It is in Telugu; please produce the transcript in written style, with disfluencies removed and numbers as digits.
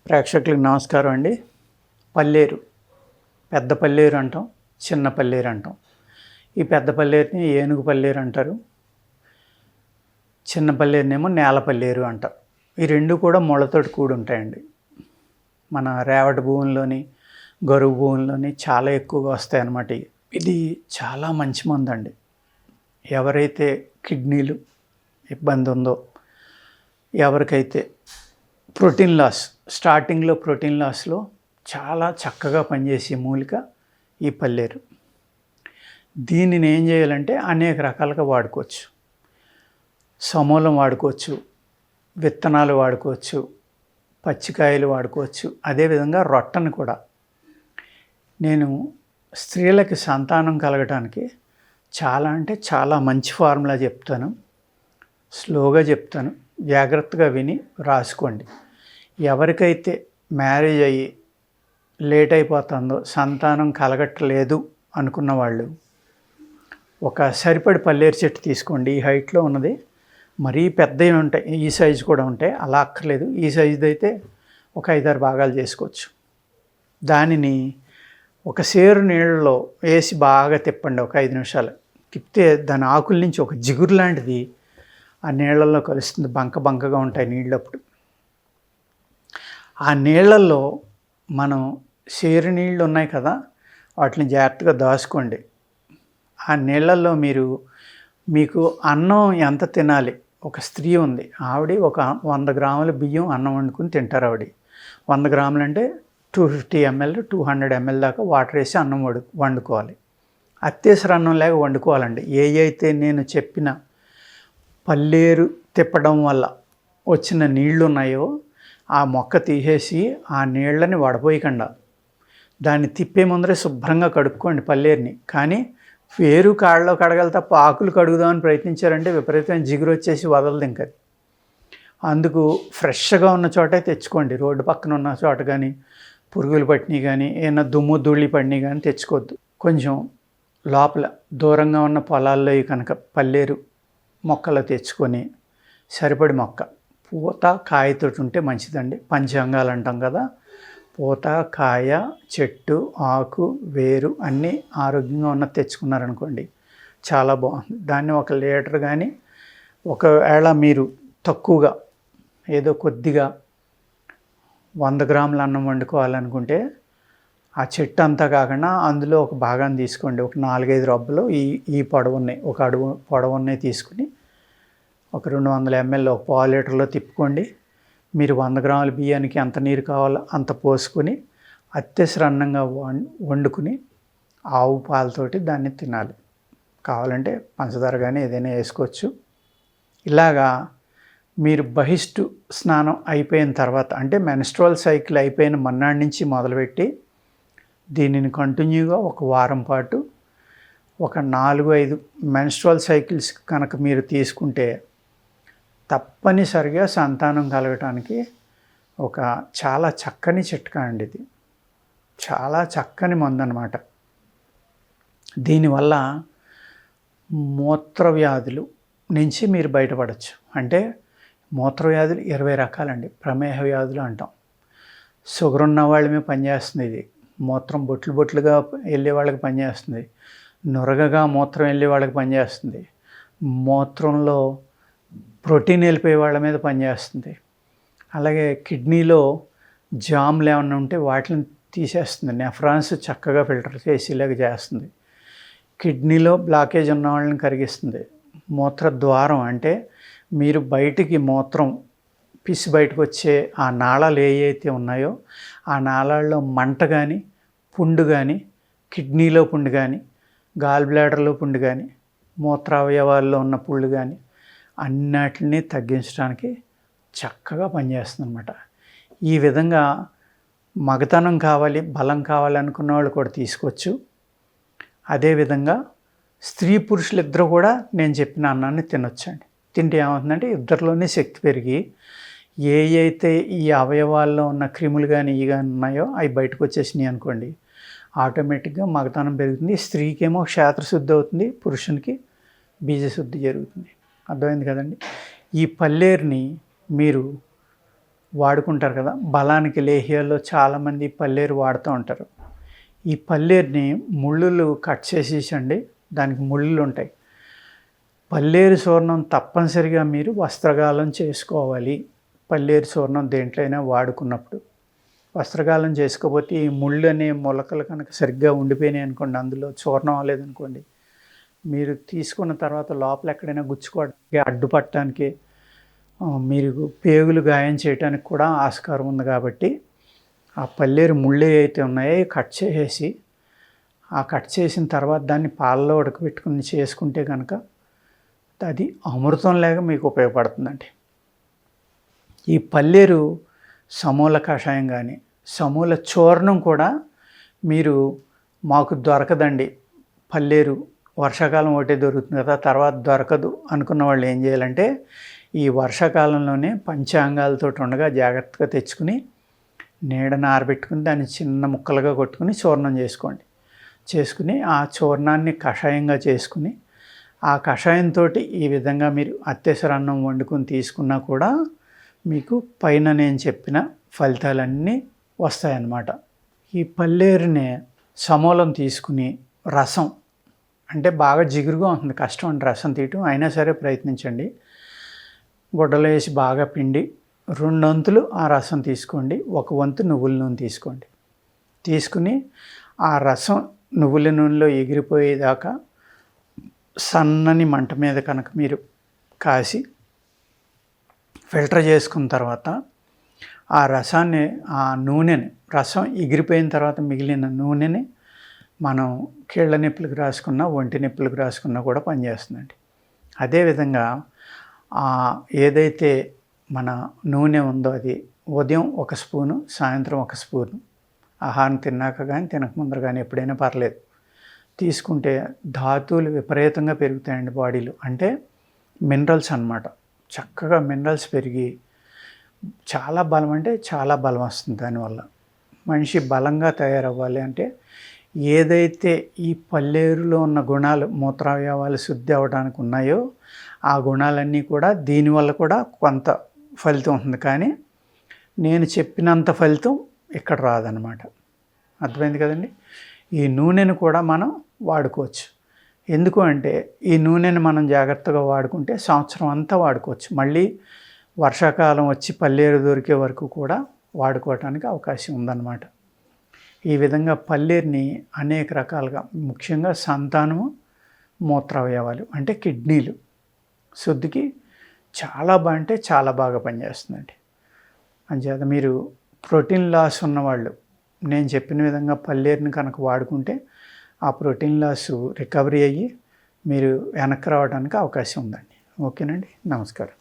ప్రేక్షకులకు నమస్కారం అండి. పల్లేరు, పెద్ద పల్లేరు అంటాం, చిన్న పల్లేరు అంటాం. ఈ పెద్ద పల్లేరుని ఏనుగు పల్లేరు అంటారు, చిన్న పల్లేరునేమో నేల పల్లేరు అంటారు. ఈ రెండు కూడా ముళ్ళతోటి కూడి ఉంటాయండి. మన రేవటి భూముల్లోని, గరువు భూముల్లోని చాలా ఎక్కువగా వస్తాయి అన్నమాట. ఇది చాలా మంచి మందు అండి. ఎవరైతే కిడ్నీలు ఇబ్బంది ఉందో, ఎవరికైతే ప్రోటీన్ లాస్, స్టార్టింగ్లో ప్రోటీన్ లాస్లో చాలా చక్కగా పనిచేసే మూలిక ఈ పల్లేరు. దీనిని ఏం చేయాలంటే అనేక రకాలుగా వాడుకోవచ్చు. సమూలం వాడుకోవచ్చు, విత్తనాలు వాడుకోవచ్చు, పచ్చికాయలు వాడుకోవచ్చు, అదేవిధంగా రొట్టను కూడా. నేను స్త్రీలకి సంతానం కలగటానికి చాలా అంటే చాలా మంచి ఫార్ములా చెప్తాను, స్లోగా చెప్తాను, జాగ్రత్తగా విని రాసుకోండి. ఎవరికైతే మ్యారేజ్ అయ్యి లేట్ అయిపోతుందో, సంతానం కలగట్లేదు అనుకున్న వాళ్ళు ఒక సరిపడి పల్లేరు చెట్టు తీసుకోండి. ఈ హైట్లో ఉన్నది, మరీ పెద్దవి ఉంటాయి, ఈ సైజు కూడా ఉంటాయి, అలా అక్కర్లేదు. ఈ సైజుది అయితే ఒక 5-6 భాగాలు చేసుకోవచ్చు. దానిని ఒక సేరు నీళ్ళలో వేసి బాగా తిప్పండి. ఒక 5 నిమిషాలు తిప్పితే దాని ఆకుల నుంచి ఒక జిగురు లాంటిది ఆ నీళ్ళల్లో కలుస్తుంది. బంకగా ఉంటాయి నీళ్ళప్పుడు. ఆ నీళ్ళల్లో మనం సేరు నీళ్ళు ఉన్నాయి కదా, వాటిని జాగ్రత్తగా దాచుకోండి. ఆ నీళ్ళల్లో మీకు అన్నం ఎంత తినాలి, ఒక స్త్రీ ఉంది, ఆవిడ ఒక 100 గ్రాముల బియ్యం అన్నం వండుకుని తింటారు. ఆవిడ 100 గ్రాములు అంటే 250 ml 200 ml దాకా వాటర్ వేసి అన్నం వండుకోవాలి. అత్యవసర అన్నం లేక వండుకోవాలండి. అయితే నేను చెప్పిన పల్లేరు తిప్పడం వల్ల వచ్చిన నీళ్లు ఉన్నాయో ఆ మొక్క తీసేసి ఆ నీళ్ళని వడపోయకుండా దాన్ని తిప్పే ముందరే శుభ్రంగా కడుక్కోండి పల్లేరుని. కానీ వేరు కాళ్ళలో కడగాలి తప్ప ఆకులు కడుగుదామని ప్రయత్నించారంటే విపరీతమైన జిగురు వచ్చేసి వదలదు ఇంకది. అందుకు ఫ్రెష్గా ఉన్న చోటే తెచ్చుకోండి. రోడ్డు పక్కన ఉన్న చోట కానీ, పురుగులు పట్టినవి కానీ, ఏమైనా దుమ్ము ధూళి పడినవి కానీ తెచ్చుకోవద్దు. కొంచెం లోపల దూరంగా ఉన్న పొలాల్లో కనుక పల్లేరు మొక్కలు తెచ్చుకొని సరిపడి మొక్క పూత కాయతోటి ఉంటే మంచిదండి. పంచాంగాలు అంటాం కదా, పూత కాయ చెట్టు ఆకు వేరు అన్నీ ఆరోగ్యంగా ఉన్నది తెచ్చుకున్నారనుకోండి, చాలా బాగుంది. దాన్ని 1 లీటర్ కానీ, ఒకవేళ మీరు తక్కువగా ఏదో కొద్దిగా 100 గ్రాముల అన్నం వండుకోవాలనుకుంటే ఆ చెట్టు అంతా కాకుండా అందులో ఒక భాగాన్ని తీసుకోండి. ఒక 4-5 రబ్బలు ఈ పొడవున్నాయి, ఒక అడుగు పొడవున్నాయి తీసుకుని ఒక 200 ml ఒక 1/4 లీటర్లో తిప్పుకోండి. మీరు 100 గ్రాముల బియ్యానికి ఎంత నీరు కావాలో అంత పోసుకొని అత్యవసర అన్నంగా వండుకుని ఆవు పాలతోటి దాన్ని తినాలి. కావాలంటే పంచదార కానీ ఏదైనా వేసుకోవచ్చు. ఇలాగా మీరు బహిష్టు స్నానం అయిపోయిన తర్వాత, అంటే మెన్స్ట్రువల్ సైకిల్ అయిపోయిన మన్నాడి నుంచి మొదలుపెట్టి దీనిని కంటిన్యూగా ఒక వారం పాటు ఒక 4-5 మెన్స్ట్రువల్ సైకిల్స్ కనుక మీరు తీసుకుంటే తప్పనిసరిగా సంతానం కలగటానికి ఒక చాలా చక్కని చిట్కా అండి. ఇది చాలా చక్కని మందు అన్నమాట. దీనివల్ల మూత్రవ్యాధులు నుంచి మీరు బయటపడవచ్చు. అంటే మూత్రవ్యాధులు 20 రకాలండి. ప్రమేహ వ్యాధులు అంటాం. షుగర్ ఉన్న వాళ్ళమే పనిచేస్తుంది ఇది. మూత్రం బొట్లుగా వెళ్ళే వాళ్ళకి పనిచేస్తుంది. నురగగా మూత్రం వెళ్ళే వాళ్ళకి పనిచేస్తుంది. మూత్రంలో ప్రోటీన్ వెళ్ళిపోయే వాళ్ళ మీద పనిచేస్తుంది. అలాగే కిడ్నీలో జామ్లు ఏమన్నా ఉంటే వాటిని తీసేస్తుంది. నెఫ్రాన్స్ చక్కగా ఫిల్టర్ చేసేలాగా చేస్తుంది. కిడ్నీలో బ్లాకేజ్ ఉన్న వాళ్ళని కరిగిస్తుంది. మూత్ర ద్వారం అంటే మీరు బయటికి మూత్రం పిసి బయటకు వచ్చే ఆ నాళాలు ఏవైతే ఉన్నాయో ఆ నాళాల్లో మంట కానీ, పుండు కానీ, కిడ్నీలో పుండు కానీ, గాల్ బ్లాడర్లో పుండు కానీ, మూత్రావయవాల్లో ఉన్న పుళ్ళు కానీ అన్నిటిని తగ్గించడానికి చక్కగా పనిచేస్తుంది అన్నమాట. ఈ విధంగా మగతనం కావాలి, బలం కావాలి అనుకున్న వాళ్ళు కూడా తీసుకోవచ్చు. అదేవిధంగా స్త్రీ పురుషులు ఇద్దరు కూడా నేను చెప్పిన అన్నాన్ని తినొచ్చండి. తింటే ఏమవుతుందంటే ఇద్దరిలోనే శక్తి పెరిగి అయితే ఈ అవయవాల్లో ఉన్న క్రిములు కానీ ఇవి కానీ ఉన్నాయో అవి బయటకు వచ్చేసినాయి అనుకోండి, ఆటోమేటిక్గా మగతనం పెరుగుతుంది. స్త్రీకేమో క్షేత్రశుద్ధి అవుతుంది, పురుషునికి బీజశుద్ధి జరుగుతుంది. అర్థమైంది కదండి. ఈ పల్లేరుని మీరు వాడుకుంటారు కదా, బలానికి లేహ్యాల్లో చాలామంది పల్లేరు వాడుతూ ఉంటారు. ఈ పల్లేరుని ముళ్ళులు కట్ చేసేసండి, దానికి ముళ్ళులు ఉంటాయి. పల్లేరు చూర్ణం తప్పనిసరిగా మీరు వస్త్రగాలం చేసుకోవాలి. పల్లేరు చూర్ణం దేంట్లైనా వాడుకున్నప్పుడు వస్త్రగాలం చేసుకోకపోతే ఈ ముళ్ళు అనే మొలకలు కనుక సరిగ్గా ఉండిపోయినాయి అనుకోండి, అందులో చూర్ణం అవ్వలేదనుకోండి, మీరు తీసుకున్న తర్వాత లోపల ఎక్కడైనా గుచ్చుకోవడానికి, అడ్డుపట్టడానికి, మీరు పేగులు గాయం చేయడానికి కూడా ఆస్కారం ఉంది. కాబట్టి ఆ పల్లేరు ముళ్ళు అయితే ఉన్నాయో కట్ చేసేసి, ఆ కట్ చేసిన తర్వాత దాన్ని పాలలో ఉడకబెట్టుకుని చేసుకుంటే కనుక అది అమృతంలాగా మీకు ఉపయోగపడుతుందండి. ఈ పల్లేరు సమూల కషాయం కానీ, సమూల చూర్ణం కూడా మీరు మాకు దొరకదండి, పల్లేరు వర్షాకాలం ఒకటే దొరుకుతుంది కదా, తర్వాత దొరకదు అనుకున్న వాళ్ళు ఏం చేయాలంటే, ఈ వర్షాకాలంలోనే పంచాంగాలతో ఉండగా జాగ్రత్తగా తెచ్చుకుని నీడను ఆరబెట్టుకుని దాన్ని చిన్న ముక్కలుగా కొట్టుకుని చూర్ణం చేసుకుని ఆ చూర్ణాన్ని కషాయంగా చేసుకుని, ఆ కషాయంతో ఈ విధంగా మీరు అత్తెసర అన్నం వండుకొని తీసుకున్నా కూడా మీకు పైన నేను చెప్పిన ఫలితాలన్నీ వస్తాయన్నమాట. ఈ పల్లేరుని సమూలం తీసుకుని రసం, అంటే బాగా జిగురుగా ఉంటుంది, కష్టం అండి రసం తీయటం, అయినా సరే ప్రయత్నించండి. గుడ్డలో వేసి బాగా పిండి 2 వంతులు ఆ రసం తీసుకోండి, 1 వంతు నువ్వుల నూనె తీసుకోండి. తీసుకుని ఆ రసం నువ్వుల నూనెలో ఎగిరిపోయేదాకా సన్నని మంట మీద కనుక మీరు కాసి ఫిల్టర్ చేసుకున్న తర్వాత ఆ రసాన్ని, ఆ నూనెని, రసం ఎగిరిపోయిన తర్వాత మిగిలిన నూనెని మనం కీళ్ళ నొప్పులకు రాసుకున్నా, ఒంటి నొప్పులకు రాసుకున్నా కూడా పనిచేస్తుందండి. అదేవిధంగా ఏదైతే మన నూనె ఉందో అది ఉదయం 1 స్పూను, సాయంత్రం 1 స్పూను, ఆహారం తిన్నాక కానీ తినకముందర కానీ ఎప్పుడైనా పర్లేదు తీసుకుంటే ధాతువులు విపరీతంగా పెరుగుతాయండి బాడీలో. అంటే మినరల్స్ అన్నమాట. చక్కగా మినరల్స్ పెరిగి చాలా బలం, అంటే చాలా బలం వస్తుంది దానివల్ల. మనిషి బలంగా తయారవ్వాలి అంటే ఏదైతే ఈ పల్లేరులో ఉన్న గుణాలు, మూత్రావయవాలు శుద్ధి అవ్వడానికి ఉన్నాయో ఆ గుణాలన్నీ కూడా దీనివల్ల కూడా కొంత ఫలితం ఉంటుంది. కానీ నేను చెప్పినంత ఫలితం ఇక్కడ రాదన్నమాట. అర్థమైంది కదండి. ఈ నూనెను కూడా మనం వాడుకోవచ్చు. ఎందుకు అంటే ఈ నూనెను మనం జాగ్రత్తగా వాడుకుంటే సంవత్సరం అంతా వాడుకోవచ్చు. మళ్ళీ వర్షాకాలం వచ్చి పల్లేరు దొరికే వరకు కూడా వాడుకోవటానికి అవకాశం ఉందన్నమాట. ఈ విధంగా పల్లేరుని అనేక రకాలుగా, ముఖ్యంగా సంతానము, మూత్రావయవాలు అంటే కిడ్నీలు శుద్ధికి చాలా బాగా పనిచేస్తుందండి. అంచేత మీరు ప్రోటీన్ లాస్ ఉన్నవాళ్ళు నేను చెప్పిన విధంగా పల్లేరుని కనుక వాడుకుంటే ఆ ప్రోటీన్ లాస్ రికవరీ అయ్యి మీరు వెనక్కి రావడానికి అవకాశం ఉందండి. ఓకేనండి, నమస్కారం.